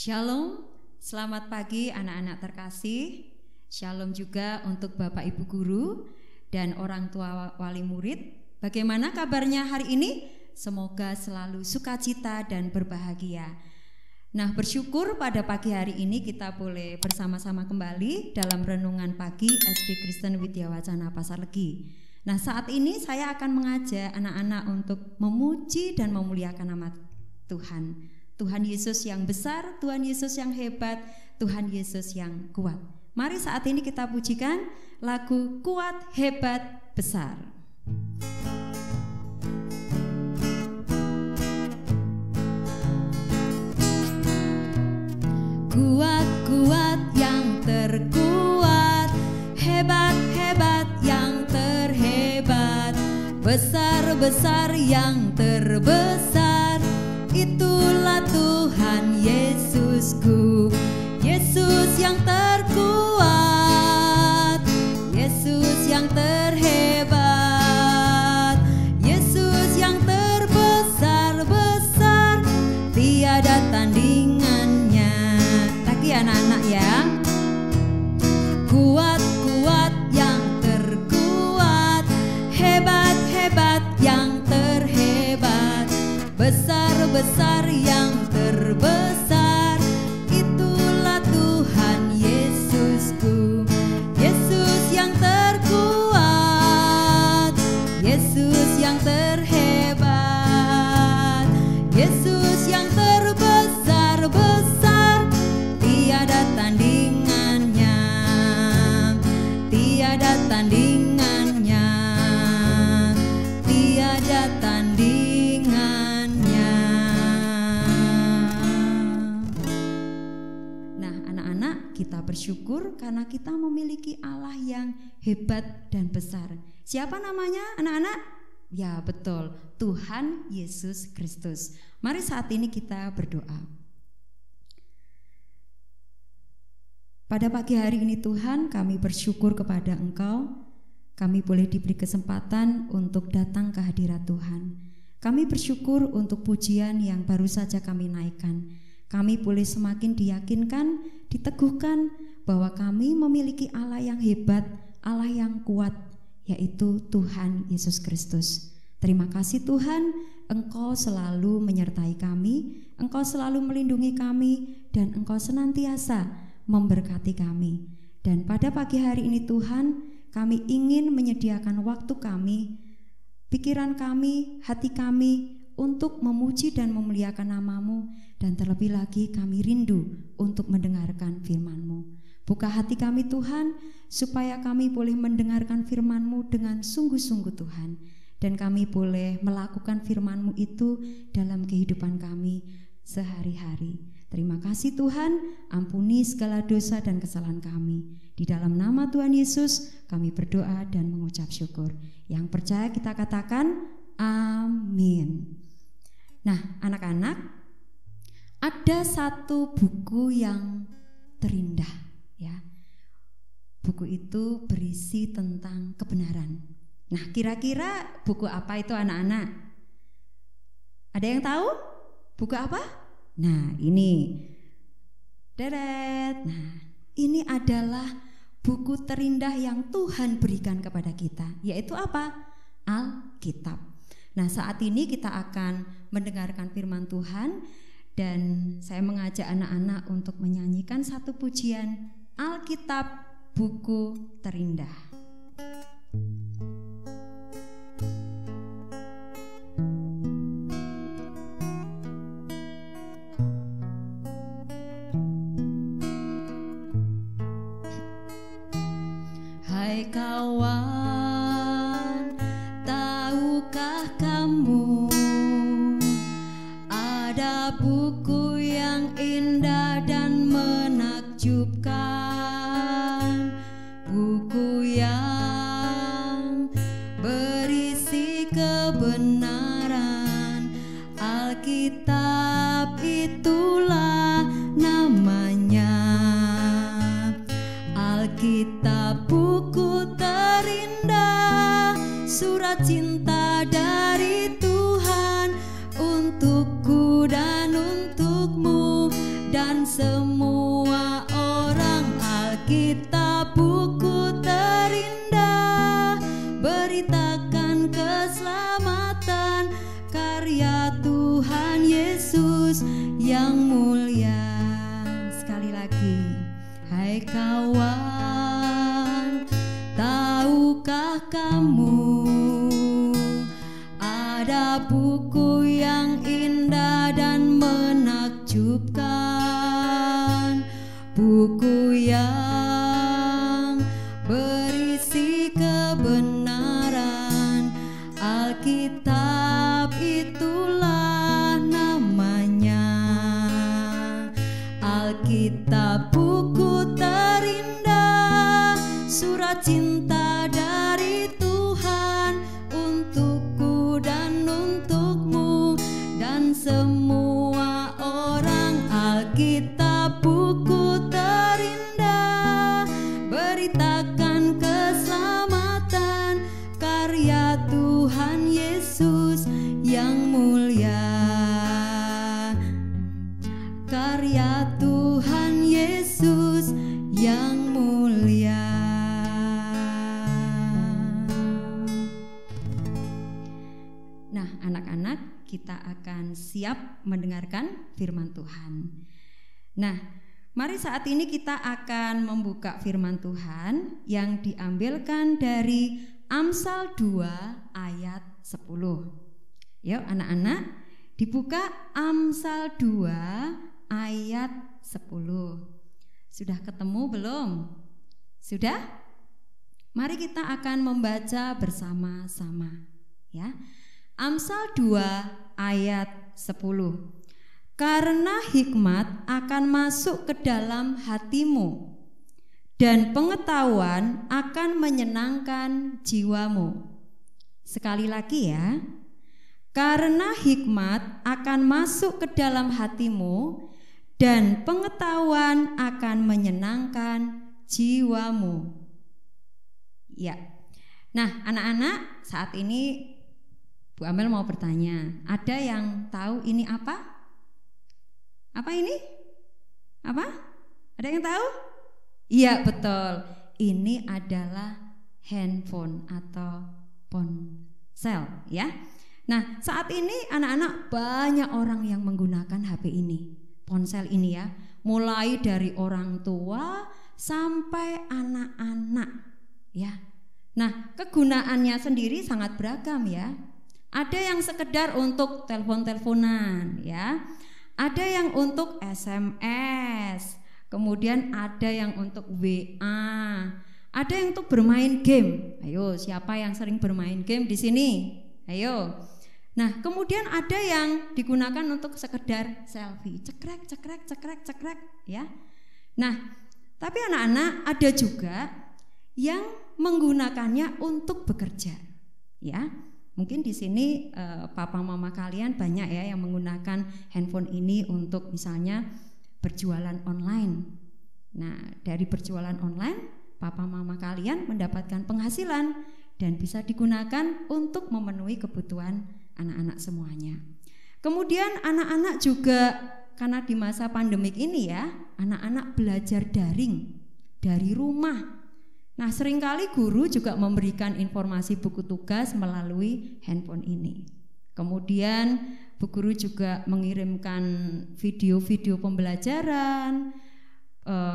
Shalom, selamat pagi anak-anak terkasih. Shalom juga untuk Bapak Ibu Guru dan orang tua wali murid. Bagaimana kabarnya hari ini? Semoga selalu sukacita dan berbahagia. Nah, bersyukur pada pagi hari ini kita boleh bersama-sama kembali dalam renungan pagi SD Kristen Widya Wacana Pasar Legi. Nah, saat ini saya akan mengajak anak-anak untuk memuji dan memuliakan nama Tuhan. Tuhan Yesus yang besar, Tuhan Yesus yang hebat, Tuhan Yesus yang kuat. Mari saat ini kita pujikan lagu Kuat, Hebat, Besar. Kuat-kuat yang terkuat, hebat-hebat yang terhebat, besar-besar yang terbesar, itulah Tuhan Yesusku. Yesus yang terkuat, Yesus yang terhebat, Yesus yang terbesar-besar, tiada tandingannya. Lagi anak-anak ya. Kuat-kuat yang terkuat, hebat-hebat yang terhebat, besar-besar yang terbesar, itulah Tuhan Yesusku. Yesus yang terkuat, Yesus yang terhebat, Yesus yang terbesar-besar, tiada tandingannya, tiada tandingannya, tiada tandingannya. Nah, anak-anak, kita bersyukur karena kita memiliki Allah yang hebat dan besar. Siapa namanya, anak-anak? Ya, betul, Tuhan Yesus Kristus. Mari saat ini kita berdoa. Pada pagi hari ini Tuhan, kami bersyukur kepada Engkau. Kami boleh diberi kesempatan untuk datang ke hadirat Tuhan. Kami bersyukur untuk pujian yang baru saja kami naikkan. Kami boleh semakin diyakinkan, diteguhkan bahwa kami memiliki Allah yang hebat, Allah yang kuat, yaitu Tuhan Yesus Kristus. Terima kasih Tuhan, Engkau selalu menyertai kami, Engkau selalu melindungi kami, dan Engkau senantiasa memberkati kami. Dan pada pagi hari ini Tuhan, kami ingin menyediakan waktu kami, pikiran kami, hati kami untuk memuji dan memuliakan nama-Mu, dan terlebih lagi kami rindu untuk mendengarkan firman-Mu. Buka hati kami Tuhan, supaya kami boleh mendengarkan firman-Mu dengan sungguh-sungguh Tuhan, dan kami boleh melakukan firman-Mu itu dalam kehidupan kami sehari-hari. Terima kasih Tuhan, ampuni segala dosa dan kesalahan kami. Di dalam nama Tuhan Yesus kami berdoa dan mengucap syukur. Yang percaya kita katakan amin. Nah, anak-anak, ada satu buku yang terindah ya. Buku itu berisi tentang kebenaran. Nah, kira-kira buku apa itu anak-anak? Ada yang tahu? Buku apa? Nah, ini. Deret. Nah, ini adalah buku terindah yang Tuhan berikan kepada kita, yaitu apa? Alkitab. Nah, saat ini kita akan mendengarkan firman Tuhan, dan saya mengajak anak-anak untuk menyanyikan satu pujian Alkitab, buku terindah. Hai kawan, tahukah kamu ada buku yang indah dan menakjubkan, buku yang berisi kebenaran. Alkitab itulah namanya. Alkitab buku terindah, surat cinta dari Tuhan untukku dan untukmu. dan semua orang. Alkitab buku terindah, beritakan keselamatan, karya Tuhan Yesus yang mulia. Sekali lagi, hai kawan, tahukah kamu ada buku yang indah dan menakjubkan, buku yang berisi kebenaran. Alkitab itulah namanya. Alkitab buku terindah, surat cinta dari Tuhan untukku dan untukmu dan semua orang. Alkitab buku terindah, beritakan keselamatan, karya Tuhan Yesus yang mulia. Karya Tuhan Yesus yang mulia. Nah, anak-anak, kita akan siap mendengarkan firman Tuhan. Nah, mari saat ini kita akan membuka firman Tuhan yang diambilkan dari Amsal 2 ayat 10. Yuk anak-anak, dibuka Amsal 2 ayat 10. Sudah ketemu belum? Sudah? Mari kita akan membaca bersama-sama, ya. Amsal 2 ayat 10. Karena hikmat akan masuk ke dalam hatimu, dan pengetahuan akan menyenangkan jiwamu. Sekali lagi ya. Karena hikmat akan masuk ke dalam hatimu, dan pengetahuan akan menyenangkan jiwamu. Ya. Nah, anak-anak, saat ini Bu Amel mau bertanya, ada yang tahu ini apa? Apa ini? Apa? Ada yang tahu? Iya, betul. Ini adalah handphone atau ponsel, ya. Nah, saat ini anak-anak banyak orang yang menggunakan HP ini. Ponsel ini ya, mulai dari orang tua sampai anak-anak ya. Nah, kegunaannya sendiri sangat beragam ya. Ada yang sekedar untuk telepon-teleponan ya. Ada yang untuk SMS, kemudian ada yang untuk WA, ada yang untuk bermain game. Ayo, siapa yang sering bermain game di sini? Ayo. Nah, kemudian ada yang digunakan untuk sekedar selfie, cekrek ya. Nah, tapi anak-anak ada juga yang menggunakannya untuk bekerja, ya. Mungkin di sini papa mama kalian banyak ya yang menggunakan handphone ini untuk misalnya berjualan online. Nah, dari berjualan online, papa mama kalian mendapatkan penghasilan dan bisa digunakan untuk memenuhi kebutuhan anak-anak semuanya. Kemudian anak-anak juga karena di masa pandemik ini ya, anak-anak belajar daring dari rumah. Nah, seringkali guru juga memberikan informasi buku tugas melalui handphone ini. Kemudian Bu Guru juga mengirimkan video-video pembelajaran.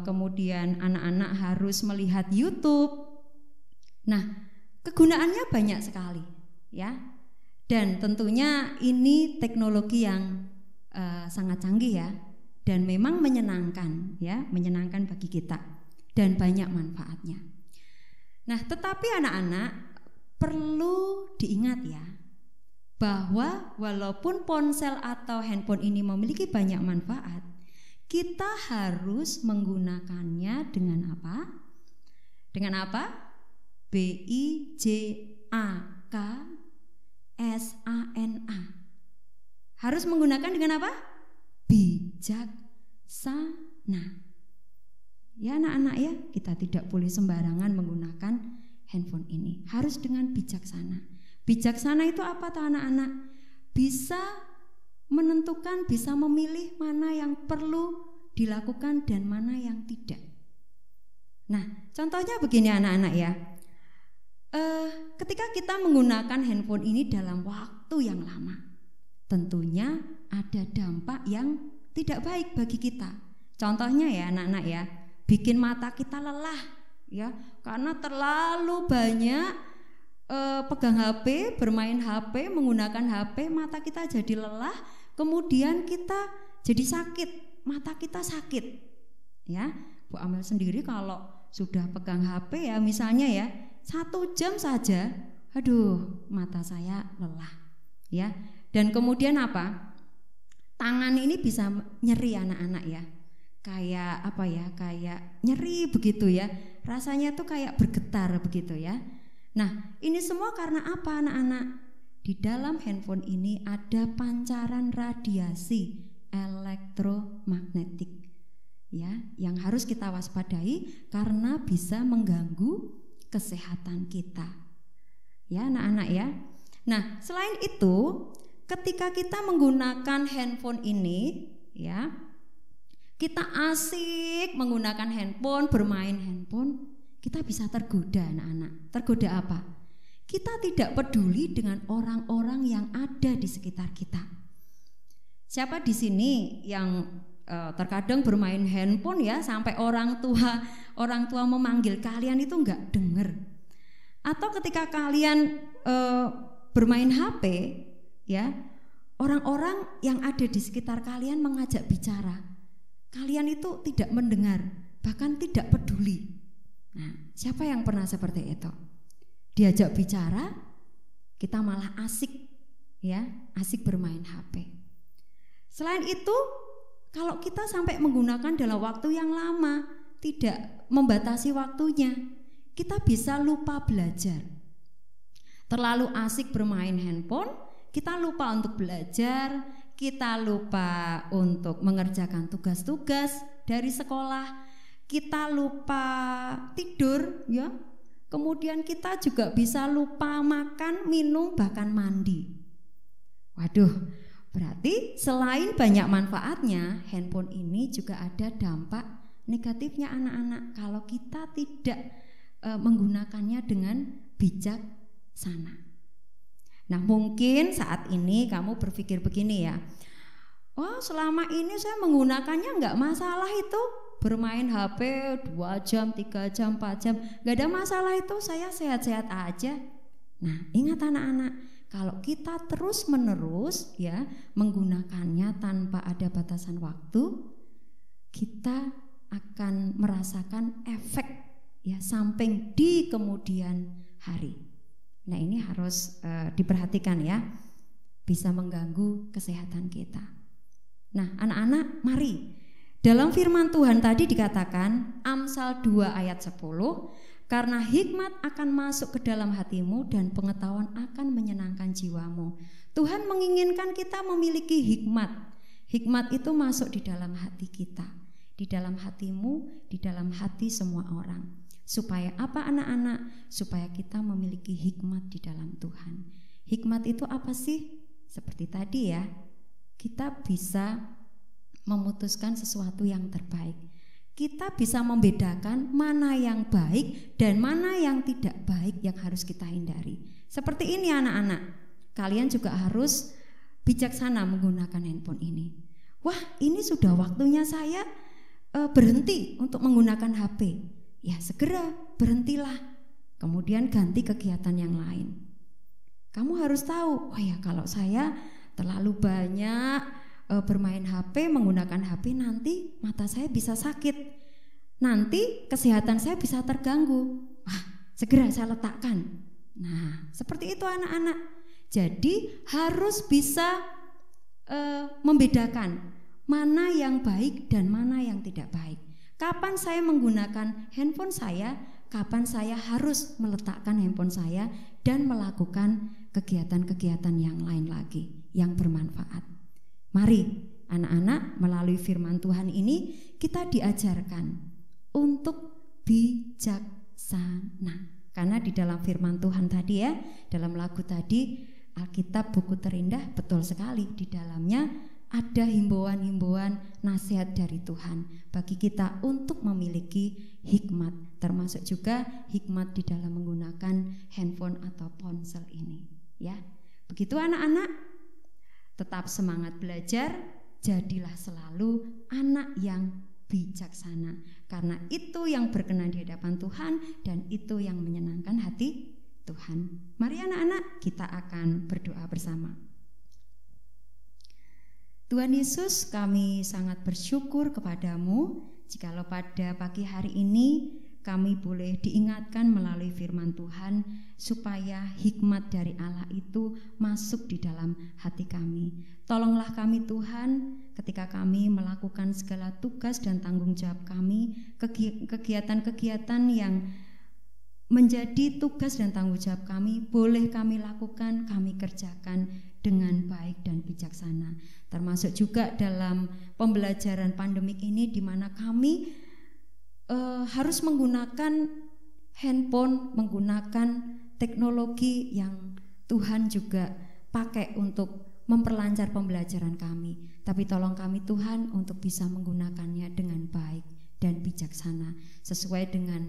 Kemudian anak-anak harus melihat YouTube. Nah, kegunaannya banyak sekali ya. Dan tentunya ini teknologi yang sangat canggih ya, dan memang menyenangkan ya, menyenangkan bagi kita dan banyak manfaatnya. Nah, tetapi anak-anak perlu diingat ya, bahwa walaupun ponsel atau handphone ini memiliki banyak manfaat, kita harus menggunakannya dengan apa? Dengan apa? BIJAKSANA. Harus menggunakan dengan apa? Bijaksana. Ya anak-anak ya, kita tidak boleh sembarangan menggunakan handphone ini. Harus dengan bijaksana. Bijaksana itu apa tuh anak-anak? Bisa menentukan, bisa memilih mana yang perlu dilakukan dan mana yang tidak. Nah, contohnya begini anak-anak ya. Ketika kita menggunakan handphone ini dalam waktu yang lama, tentunya ada dampak yang tidak baik bagi kita. Contohnya ya anak-anak ya, bikin mata kita lelah ya, karena terlalu banyak pegang HP, bermain HP, menggunakan HP, mata kita jadi lelah, kemudian kita jadi sakit, mata kita sakit ya. Bu Amel sendiri kalau sudah pegang HP ya misalnya ya 1 jam saja, aduh mata saya lelah ya. Dan kemudian apa? Tangan ini bisa nyeri anak-anak ya. Kayak apa ya? Kayak nyeri begitu ya. Rasanya tuh kayak bergetar begitu ya. Nah, ini semua karena apa anak-anak? Di dalam handphone ini ada pancaran radiasi elektromagnetik ya, yang harus kita waspadai karena bisa mengganggu kesehatan kita. Ya, anak-anak ya. Nah, selain itu, ketika kita menggunakan handphone ini ya, kita asik menggunakan handphone, bermain handphone, kita bisa tergoda anak-anak. Tergoda apa? Kita tidak peduli dengan orang-orang yang ada di sekitar kita. Siapa di sini yang terkadang bermain handphone ya sampai orang tua memanggil kalian itu enggak dengar? Atau ketika kalian bermain HP ya, orang-orang yang ada di sekitar kalian mengajak bicara, kalian itu tidak mendengar, bahkan tidak peduli. Nah, siapa yang pernah seperti itu? Diajak bicara, kita malah asik ya, asik bermain HP. Selain itu, kalau kita sampai menggunakan dalam waktu yang lama, tidak membatasi waktunya, kita bisa lupa belajar. Terlalu asik bermain handphone, kita lupa untuk belajar, kita lupa untuk mengerjakan tugas-tugas dari sekolah, kita lupa tidur ya. Kemudian kita juga bisa lupa makan, minum, bahkan mandi. Waduh, berarti selain banyak manfaatnya, handphone ini juga ada dampak negatifnya anak-anak kalau kita tidak menggunakannya dengan bijaksana. Nah, mungkin saat ini kamu berpikir begini ya, oh selama ini saya menggunakannya nggak masalah itu, bermain HP 2 jam, 3 jam, 4 jam, gak ada masalah itu, saya sehat-sehat aja. Nah, ingat anak-anak, kalau kita terus-menerus ya menggunakannya tanpa ada batasan waktu, kita akan merasakan efek ya samping di kemudian hari. Nah, ini harus diperhatikan ya, bisa mengganggu kesehatan kita. Nah, anak-anak, mari. Dalam firman Tuhan tadi dikatakan Amsal 2 ayat 10, karena hikmat akan masuk ke dalam hatimu dan pengetahuan akan menyenangkan jiwamu. Tuhan menginginkan kita memiliki hikmat. Hikmat itu masuk di dalam hati kita, di dalam hatimu, di dalam hati semua orang. Supaya apa anak-anak? Supaya kita memiliki hikmat di dalam Tuhan. Hikmat itu apa sih? Seperti tadi ya, kita bisa memutuskan sesuatu yang terbaik. Kita bisa membedakan mana yang baik dan mana yang tidak baik yang harus kita hindari. Seperti ini anak-anak, kalian juga harus bijaksana menggunakan handphone ini. Wah, ini sudah waktunya saya berhenti untuk menggunakan HP. Ya segera berhentilah, kemudian ganti kegiatan yang lain. Kamu harus tahu, oh ya kalau saya terlalu banyak bermain HP, menggunakan HP, nanti mata saya bisa sakit, nanti kesehatan saya bisa terganggu. Wah, segera saya letakkan. Nah, seperti itu anak-anak. Jadi harus bisa membedakan mana yang baik dan mana yang tidak baik. Kapan saya menggunakan handphone saya, kapan saya harus meletakkan handphone saya dan melakukan kegiatan-kegiatan yang lain lagi yang bermanfaat. Mari anak-anak, melalui firman Tuhan ini kita diajarkan untuk bijaksana. Karena di dalam firman Tuhan tadi ya, dalam lagu tadi, Alkitab buku terindah, betul sekali, di dalamnya ada himbauan-himbauan nasihat dari Tuhan bagi kita untuk memiliki hikmat, termasuk juga hikmat di dalam menggunakan handphone atau ponsel ini, ya. Begitu anak-anak, tetap semangat belajar, jadilah selalu anak yang bijaksana, karena itu yang berkenan di hadapan Tuhan dan itu yang menyenangkan hati Tuhan. Mari anak-anak, kita akan berdoa bersama. Tuhan Yesus, kami sangat bersyukur kepadamu jikalau pada pagi hari ini kami boleh diingatkan melalui firman Tuhan supaya hikmat dari Allah itu masuk di dalam hati kami. Tolonglah kami Tuhan ketika kami melakukan segala tugas dan tanggung jawab kami, kegiatan-kegiatan yang menjadi tugas dan tanggung jawab kami, boleh kami lakukan, kami kerjakan dengan baik dan bijaksana. Termasuk juga dalam pembelajaran pandemik ini di mana kami harus menggunakan handphone, menggunakan teknologi yang Tuhan juga pakai untuk memperlancar pembelajaran kami. Tapi tolong kami Tuhan untuk bisa menggunakannya dengan baik dan bijaksana sesuai dengan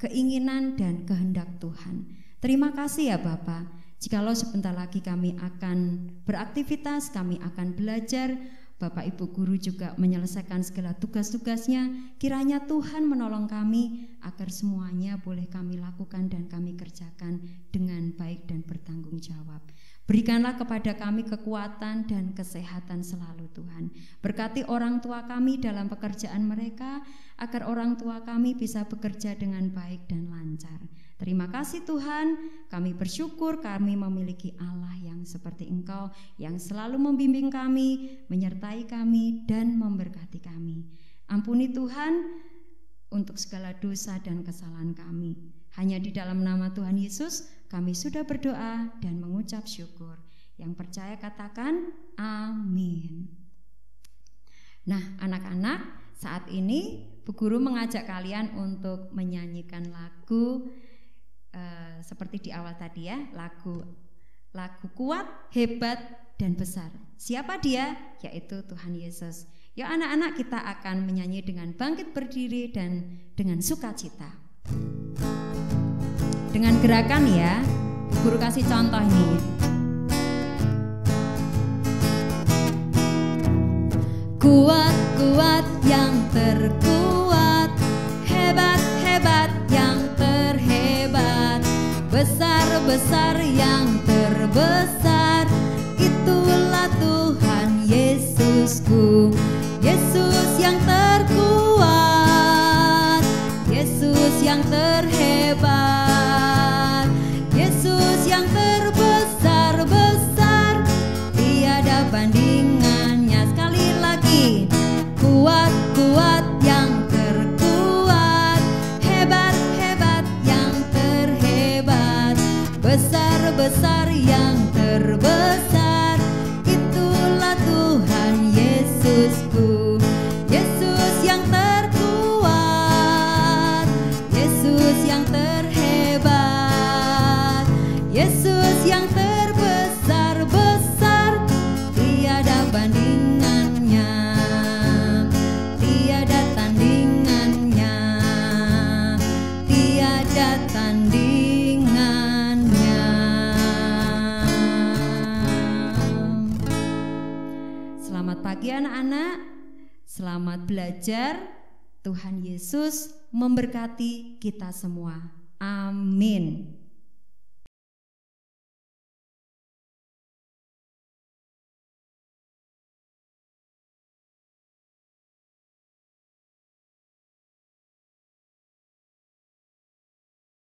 keinginan dan kehendak Tuhan. Terima kasih ya Bapa. Jikalau sebentar lagi kami akan beraktivitas, kami akan belajar, Bapak Ibu Guru juga menyelesaikan segala tugas-tugasnya. Kiranya Tuhan menolong kami agar semuanya boleh kami lakukan dan kami kerjakan dengan baik dan bertanggung jawab. Berikanlah kepada kami kekuatan dan kesehatan selalu Tuhan. Berkati orang tua kami dalam pekerjaan mereka, agar orang tua kami bisa bekerja dengan baik dan lancar. Terima kasih Tuhan, kami bersyukur kami memiliki Allah yang seperti Engkau, yang selalu membimbing kami, menyertai kami, dan memberkati kami. Ampuni Tuhan untuk segala dosa dan kesalahan kami. Hanya di dalam nama Tuhan Yesus kami sudah berdoa dan mengucap syukur. Yang percaya katakan amin. Nah anak-anak, saat ini Bu Guru mengajak kalian untuk menyanyikan lagu seperti di awal tadi ya, lagu kuat, hebat, dan besar. Siapa dia? Yaitu Tuhan Yesus. Yuk anak-anak, kita akan menyanyi dengan bangkit berdiri dan dengan sukacita. Dengan gerakan ya, Guru kasih contoh ini. Kuat-kuat yang terkuat, hebat-hebat yang terhebat, besar-besar yang terbesar, itulah Tuhan Yesusku. Yesus yang terkuat, Yesus yang terhebat, Yesus yang terbesar-besar, tiada bandingannya. Sekali lagi, kuat-kuat yang terkuat, hebat-hebat yang terhebat, besar-besar yang terbesar, itulah Tuhan Yesusku. Yesus yang terkuat, Yesus yang terhebat, Yesus yang terbesar-besar, tiada bandingannya, tiada tandingannya, tiada tandingannya. Selamat pagi anak-anak. Selamat belajar. Tuhan Yesus memberkati kita semua. Amin.